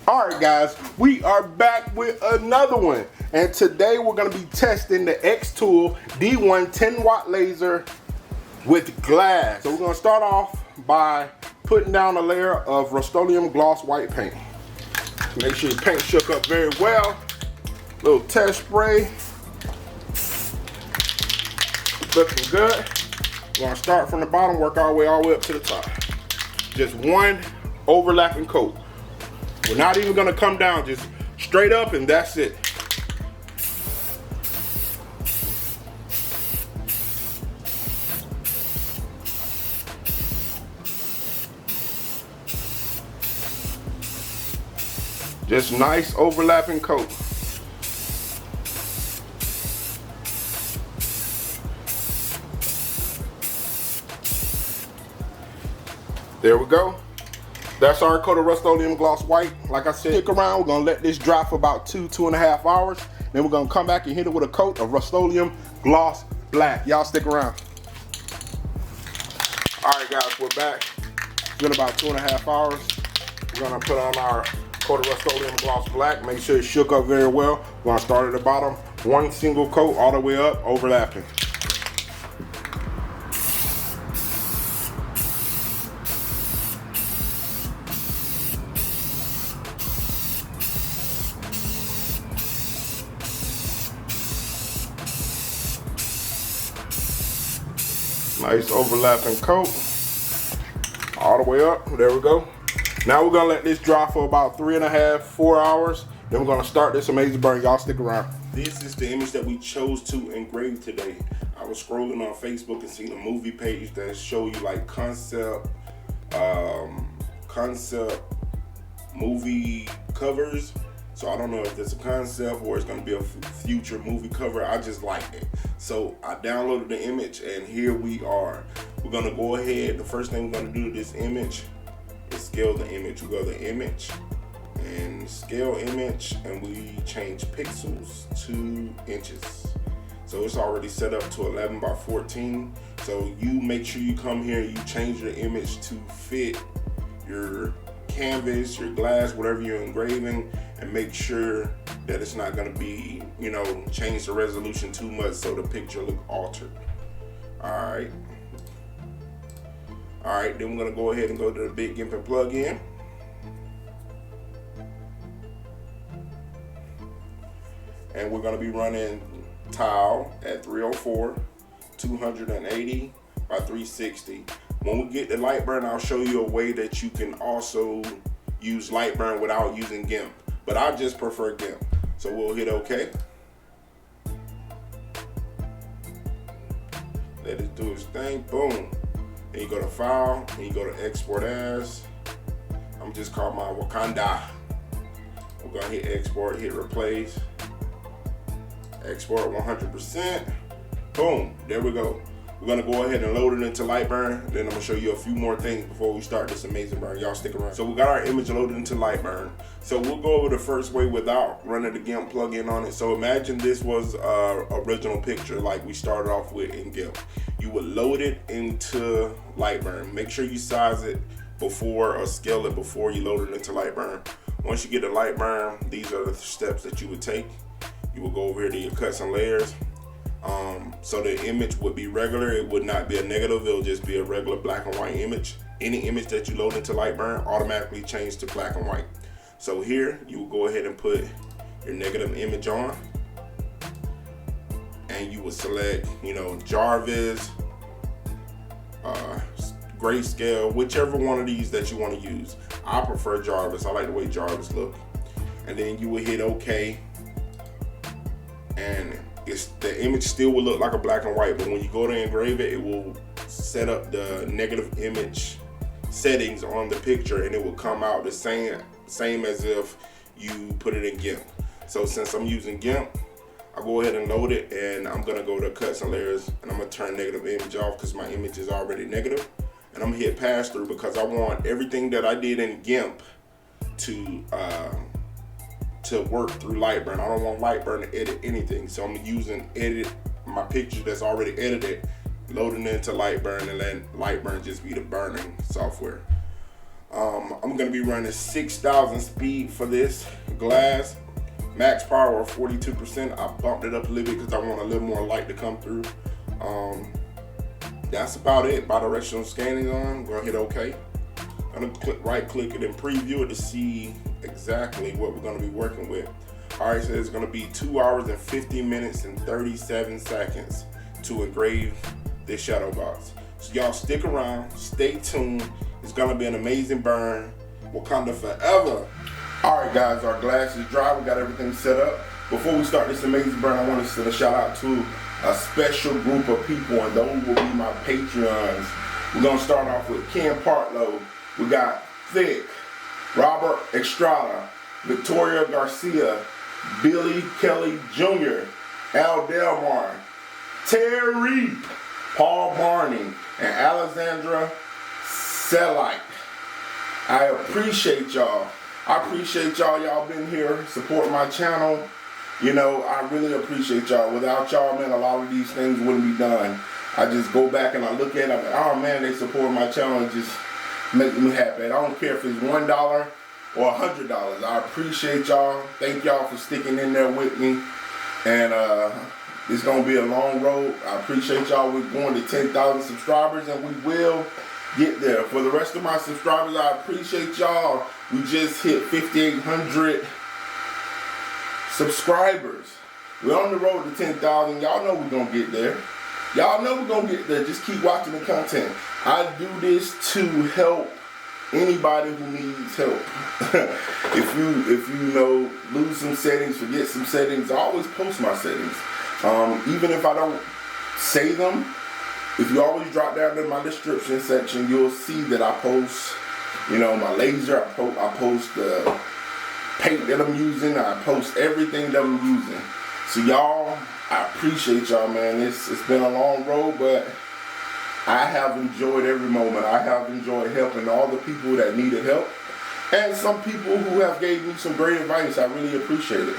Alright guys, we are back with another one. And today we're going to be testing the X-Tool D1 10 watt laser with glass. So we're going to start off by putting down a layer of Rust-Oleum gloss white paint. Make sure your paint shook up very well. Little test spray. Looking good. We're going to start from the bottom, work our way all the way up to the top. Just one overlapping coat. We're not even gonna come down, just straight up and that's it. Just nice overlapping coat. There we go. That's our coat of Rust-Oleum gloss white. Like I said, stick around. We're gonna let this dry for about 2.5 hours. Then we're gonna come back and hit it with a coat of Rust-Oleum gloss black. Y'all stick around. All right, guys, we're back. It's been about 2.5 hours. We're gonna put on our coat of Rust-Oleum gloss black. Make sure it shook up very well. We're gonna start at the bottom. One single coat all the way up, overlapping. Nice overlapping coat, all the way up, there we go. Now we're gonna let this dry for about 3.5 to 4 hours. Then we're gonna start this amazing burn, y'all stick around. This is the image that we chose to engrave today. I was scrolling on Facebook and seen a movie page that show you like concept movie covers. So I don't know if it's a concept or it's gonna be a future movie cover. I just like it. So I downloaded the image and here we are. We're gonna go ahead, the first thing we're gonna do to this image is scale the image. We go to image and scale image and we change pixels 2 inches. So it's already set up to 11 by 14. So you make sure you come here and you change your image to fit your canvas, your glass, whatever you're engraving, and make sure that it's not going to be, you know, change the resolution too much so the picture look altered. Alright, then we're going to go ahead and go to the big Gimping plug-in. And we're going to be running tile at 304, 280 by 360. When we get to LightBurn, I'll show you a way that you can also use LightBurn without using Gimp. But I just prefer Gimp. So we'll hit OK. Let it do its thing. Boom. Then you go to File, and you go to Export As. I'm just calling my WAKANDA. We're going to hit Export, hit Replace. Export 100%. Boom. There we go. We're gonna go ahead and load it into LightBurn. Then I'm gonna show you a few more things before we start this amazing burn. Y'all stick around. So we got our image loaded into LightBurn. So we'll go over the first way without running the Gimp plugin on it. So imagine this was our original picture like we started off with in Gimp. You would load it into LightBurn. Make sure you size it before or scale it before you load it into LightBurn. Once you get to LightBurn, these are the steps that you would take. You will go over here to your cuts and layers. So the image would be regular, it would not be a negative, it'll just be a regular black and white image. Any image that you load into LightBurn automatically changes to black and white. So here, you will go ahead and put your negative image on. And you will select, you know, Jarvis, grayscale, whichever one of these that you want to use. I prefer Jarvis, I like the way Jarvis look. And then you will hit OK. And the image still will look like a black and white, but when you go to engrave it, it will set up the negative image settings on the picture and it will come out the same as if you put it in Gimp. So since I'm using Gimp, I'll go ahead and load it and I'm gonna go to cuts and layers and I'm gonna turn negative image off because my image is already negative. And I'm gonna hit pass through because I want everything that I did in Gimp to work through LightBurn. I don't want LightBurn to edit anything, so I'm using edit my picture that's already edited, loading it into LightBurn, and letting LightBurn just be the burning software. I'm gonna be running 6,000 speed for this glass. Max power of 42%. I bumped it up a little bit because I want a little more light to come through. That's about it. Bidirectional scanning on. I'm gonna hit OK. I'm gonna right click it and preview it to see exactly what we're gonna be working with. Alright, so it's gonna be 2 hours and 50 minutes and 37 seconds to engrave this Shadowbox. So y'all stick around, stay tuned. It's gonna be an amazing burn. Wakanda forever. Alright guys, our glass is dry. We got everything set up. Before we start this amazing burn, I want to send a shout out to a special group of people, and those will be my Patrons. We're gonna start off with Ken Partlow. We got Thick, Robert Estrada, Victoria Garcia, Billy Kelly Jr., Al Delmar, Terry, Paul Barney, and Alexandra Selite. I appreciate y'all. I appreciate y'all. Y'all been here, support my channel. You know, I really appreciate y'all. Without y'all, man, a lot of these things wouldn't be done. I just go back and I look at it, I'm like, oh man, they support my channel and just make me happy. I don't care if it's $1 or $100. I appreciate y'all. Thank y'all for sticking in there with me. And it's gonna be a long road. I appreciate y'all. We're going to 10,000 subscribers and we will get there. For the rest of my subscribers, I appreciate y'all. We just hit 5,800 subscribers. We're on the road to 10,000. Y'all know we're gonna get there. Y'all know we're gonna get there. Just keep watching the content. I do this to help anybody who needs help. if you know, lose some settings, forget some settings, I always post my settings. Even if I don't say them, if you always drop down to my description section, you'll see that I post, you know, my laser, I post the paint that I'm using, I post everything that I'm using. So y'all, I appreciate y'all, man. It's been a long road, but I have enjoyed every moment. I have enjoyed helping all the people that needed help. And some people who have gave me some great advice. I really appreciate it.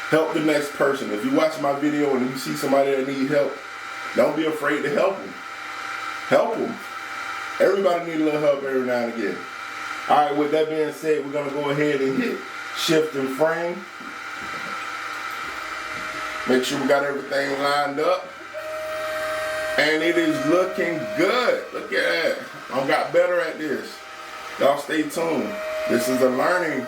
Help the next person. If you watch my video and you see somebody that needs help, don't be afraid to help them. Help them. Everybody needs a little help every now and again. Alright, with that being said, we're going to go ahead and hit shift and frame. Make sure we got everything lined up. And it is looking good. Look at that. I got better at this. Y'all stay tuned. This is a learning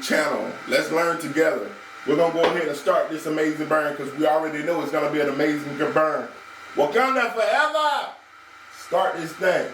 channel. Let's learn together. We're going to go ahead and start this amazing burn because we already know it's going to be an amazing burn. Wakanda forever! Start this thing.